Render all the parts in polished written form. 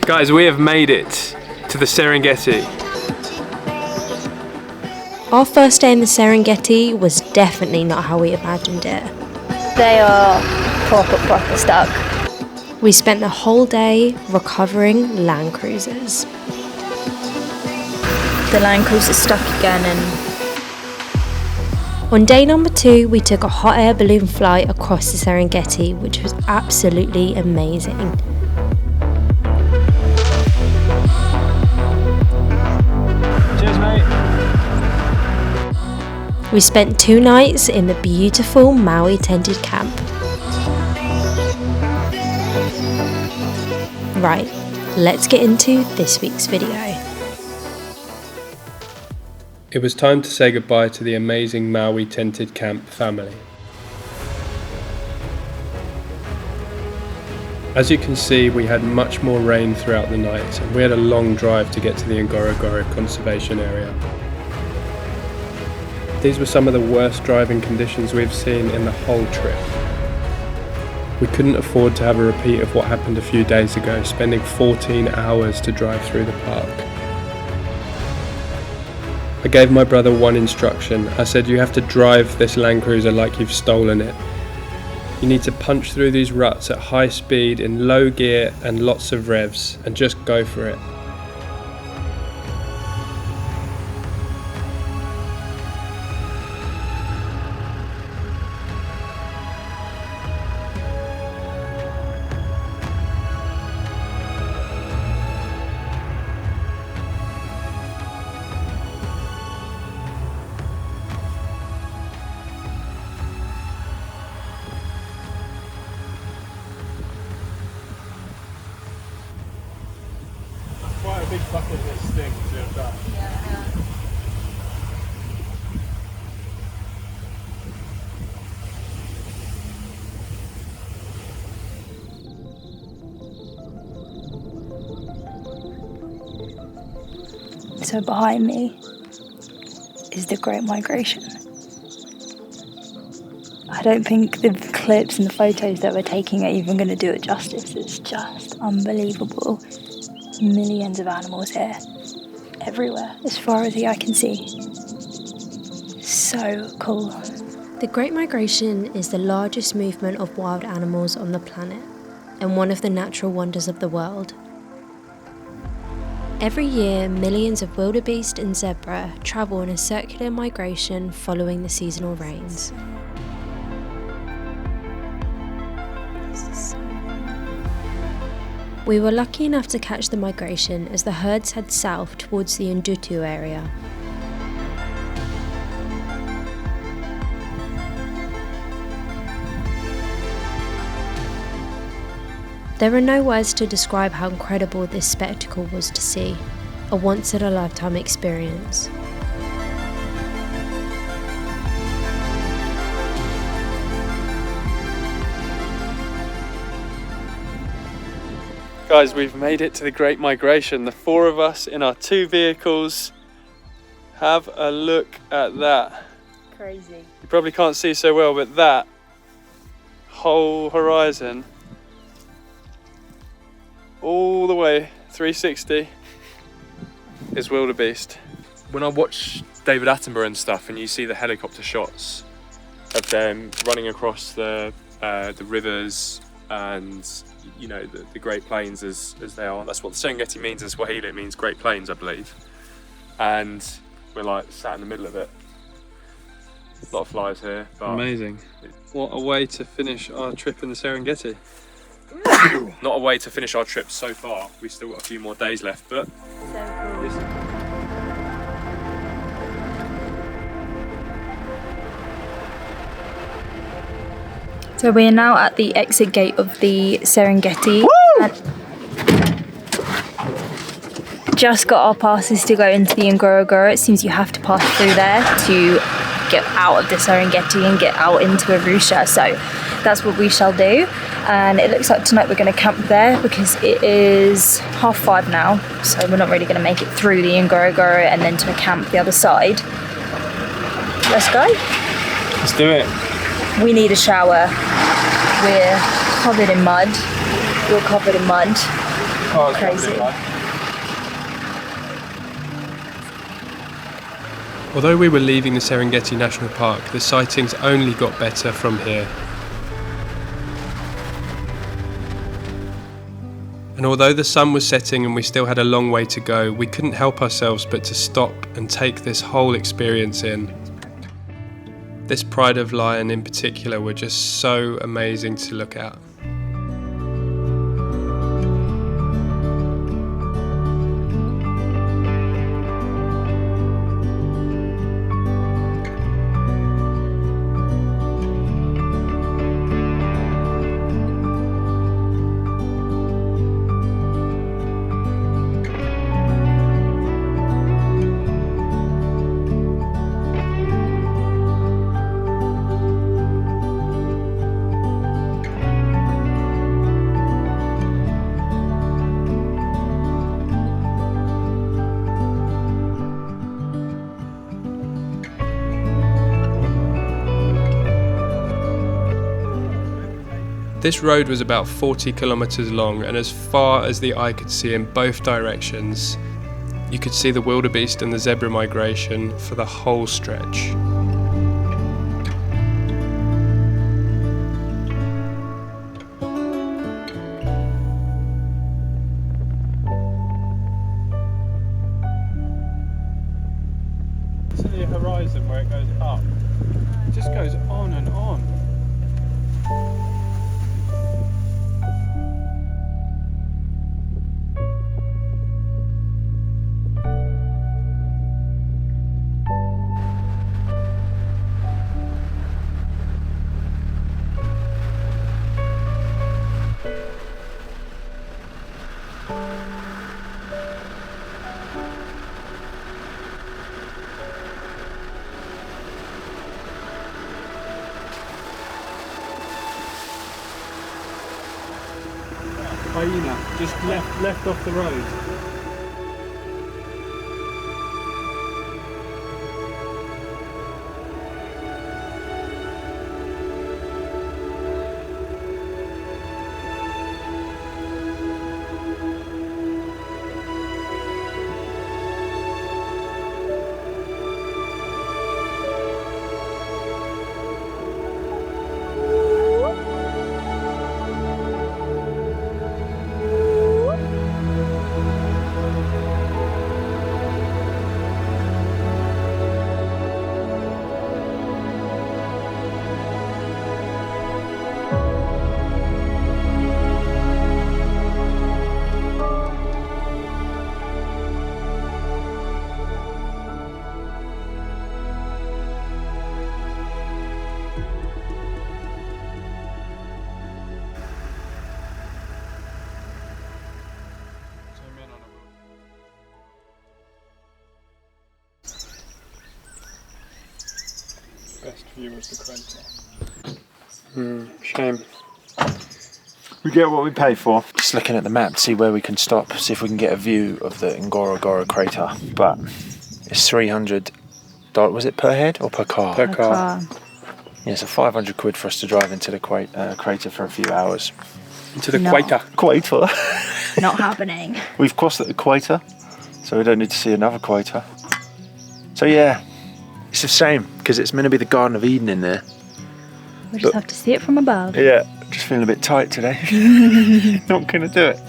Guys, we have made it to the Serengeti. Our first day in the Serengeti was definitely not how we imagined it. They are proper stuck. We spent the whole day recovering Land Cruisers. The Land Cruiser's stuck again, and on day number 2, we took a hot air balloon flight across the Serengeti, which was absolutely amazing. Cheers, mate. We spent 2 nights in the beautiful Maui tented camp. Right, let's get into this week's video. It was time to say goodbye to the amazing Maui tented camp family. As you can see, we had much more rain throughout the night, and we had a long drive to get to the Ngorongoro conservation area. These were some of the worst driving conditions we've seen in the whole trip. We couldn't afford to have a repeat of what happened a few days ago, spending 14 hours to drive through the park. I gave my brother one instruction. I said, you have to drive this Land Cruiser like you've stolen it. You need to punch through these ruts at high speed in low gear and lots of revs, and just go for it. Quite a big bucket list thing to have done. so behind me is the Great Migration. I don't think the clips and the photos that we're taking are even going to do it justice. It's just unbelievable. Millions of animals here, everywhere, as far as the eye can see. So cool. The Great Migration is the largest movement of wild animals on the planet and one of the natural wonders of the world. Every year, millions of wildebeest and zebra travel in a circular migration following the seasonal rains. We were lucky enough to catch the migration as the herds head south towards the Ndutu area. There are no words to describe how incredible this spectacle was to see, a once-in-a-lifetime experience. Guys, we've made it to the Great Migration. The four of us in our two vehicles. Have a look at that. Crazy. You probably can't see so well, but that whole horizon, all the way 360, is wildebeest. When I watch David Attenborough and stuff, and you see the helicopter shots of them running across the rivers and you know the Great Plains as they are. That's what the Serengeti means in Swahili. It means Great Plains, I believe. And we're like sat in the middle of it. A lot of flies here. But amazing. What a way to finish our trip in the Serengeti. Not a way to finish our trip so far. We've still got a few more days left, but So we are now at the exit gate of the Serengeti. Just got our passes to go into the Ngorongoro. It seems you have to pass through there to get out of the Serengeti and get out into Arusha. So that's what we shall do. And it looks like tonight we're going to camp there because it is 5:30 now. So we're not really going to make it through the Ngorongoro and then to a camp the other side. Let's go. let's do it. We need a shower. We're covered in mud. You're covered in mud. Crazy. Although we were leaving the Serengeti National Park, the sightings only got better from here. And although the sun was setting and we still had a long way to go, we couldn't help ourselves but to stop and take this whole experience in. This pride of lion in particular were just so amazing to look at. This road was about 40 kilometres long, and as far as the eye could see in both directions, you could see the wildebeest and the zebra migration for the whole stretch. To the horizon where it goes up, it just goes on and on. Hyena, just left off the road. Best view of the crater. Shame. We get what we pay for. Just looking at the map to see where we can stop, see if we can get a view of the Ngorongoro crater. But it's $300. Was it per head or per car? Per car. Yeah, so 500 quid for us to drive into the crater for a few hours. Into the equator. Equator. Not happening. We've crossed the equator, so we don't need to see another equator. So yeah, it's a shame because it's meant to be the Garden of Eden in there. We'll just have to see it from above. Yeah, just feeling a bit tight today. Not gonna do it.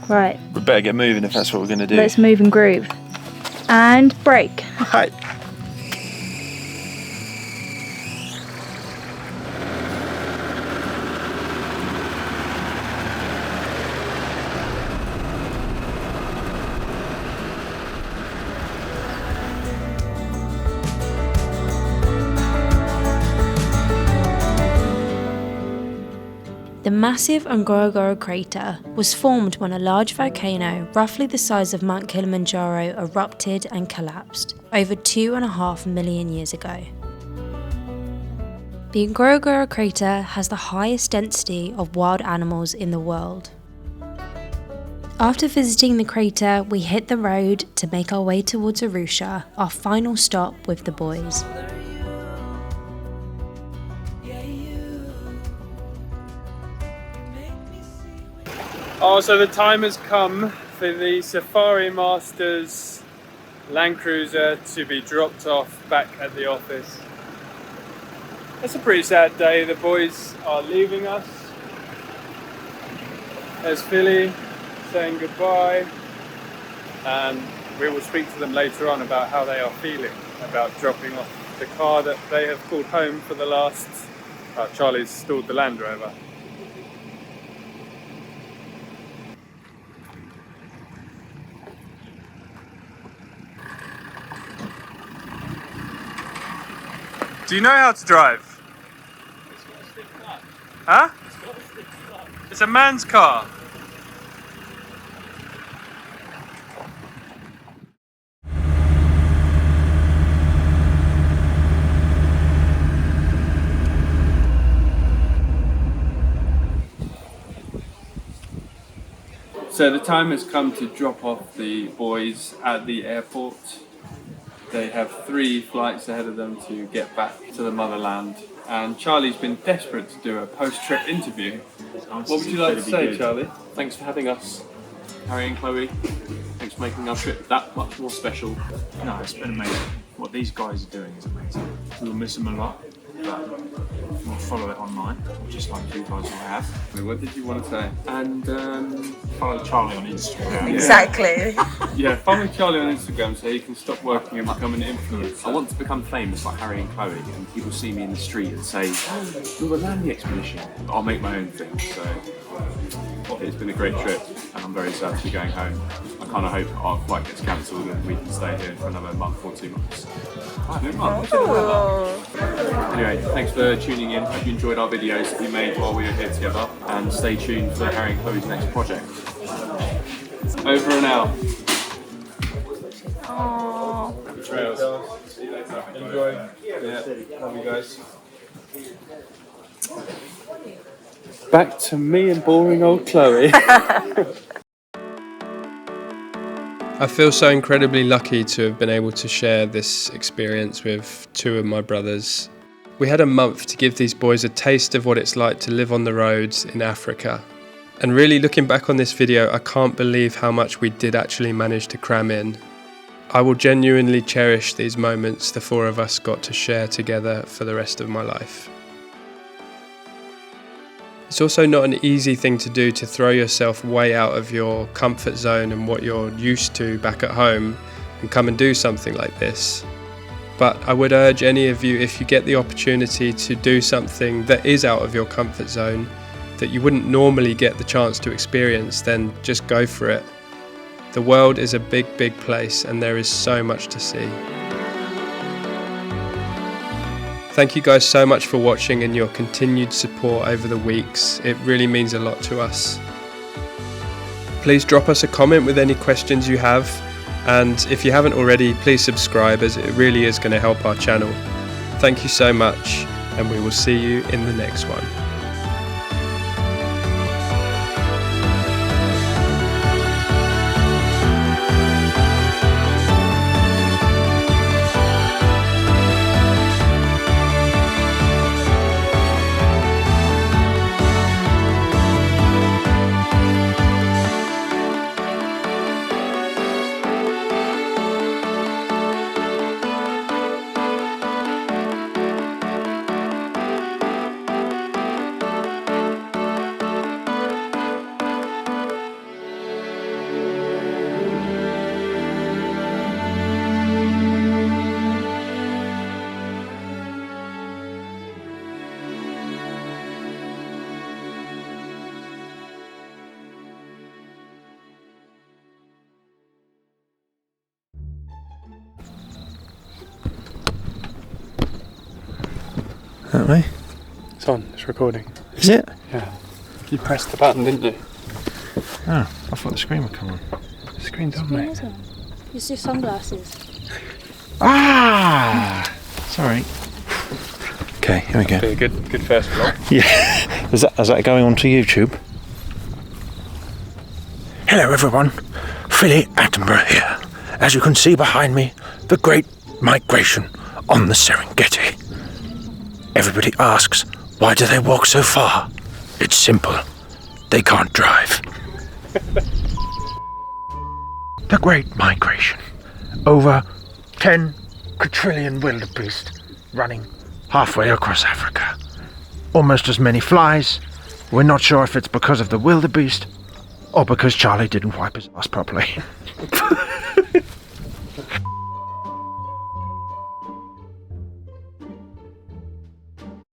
Right. We better get moving if that's what we're gonna do. Let's move and groove. And brake. Right. The massive Ngorongoro crater was formed when a large volcano, roughly the size of Mount Kilimanjaro, erupted and collapsed over 2.5 million years ago. The Ngorongoro crater has the highest density of wild animals in the world. After visiting the crater, we hit the road to make our way towards Arusha, our final stop with the boys. Oh, so the time has come for the Safari Masters Land Cruiser to be dropped off back at the office. It's a pretty sad day. The boys are leaving us. There's Philly saying goodbye, and we will speak to them later on about how they are feeling about dropping off the car that they have called home for the last... Charlie's stalled the Land Rover. Do you know how to drive? It's got a stick clutch. Huh? It's got a stick clutch. It's a man's car. So the time has come to drop off the boys at the airport. They have 3 flights ahead of them to get back to the motherland. And Charlie's been desperate to do a post-trip interview. What would you like to say, Charlie? Thanks for having us, Harry and Chloe. Thanks for making our trip that much more special. No, it's been amazing. What these guys are doing is amazing. We'll miss them a lot, but we'll follow it online, just like you guys will have. What did you want to say? And follow Charlie on Instagram. Exactly. Yeah, follow Charlie on Instagram so he can stop working and become an influencer. I want to become famous like Harry and Chloe, and people see me in the street and say, "Oh, you're a landing expedition." I'll make my own thing. So it's been a great trip, and I'm very sad to be going home. I kind of hope our flight gets cancelled and we can stay here for another month or 2 months. Anyway, thanks for tuning in. Hope you enjoyed our videos that we made while we were here together, and stay tuned for Harry and Chloe's next project. Over and out. Aww. Trails. See you later. Enjoy. Yeah, love you guys. Back to me and boring old Chloe. I feel so incredibly lucky to have been able to share this experience with 2 of my brothers. We had a month to give these boys a taste of what it's like to live on the roads in Africa. And really, looking back on this video, I can't believe how much we did actually manage to cram in. I will genuinely cherish these moments the 4 of us got to share together for the rest of my life. It's also not an easy thing to do, to throw yourself way out of your comfort zone and what you're used to back at home and come and do something like this. But I would urge any of you, if you get the opportunity to do something that is out of your comfort zone, that you wouldn't normally get the chance to experience, then just go for it. The world is a big, big place, and there is so much to see. Thank you guys so much for watching and your continued support over the weeks. It really means a lot to us. Please drop us a comment with any questions you have, and if you haven't already, please subscribe, as it really is going to help our channel. Thank you so much, and we will see you in the next one. Aren't we? It's on, it's recording. Is it? Yeah. You pressed the button, didn't you? Oh, I thought the screen would come on. The screen's on, mate. Use your sunglasses. Ah! Sorry. Okay, here we go. Be a good first vlog. Yeah. Is that going onto YouTube? Hello everyone, Philly Attenborough here. As you can see behind me, the Great Migration on the Serengeti. Everybody asks, why do they walk so far? It's simple. They can't drive. The Great Migration. Over 10 quadrillion wildebeest running halfway across Africa. Almost as many flies. We're not sure if it's because of the wildebeest or because Charlie didn't wipe his ass properly.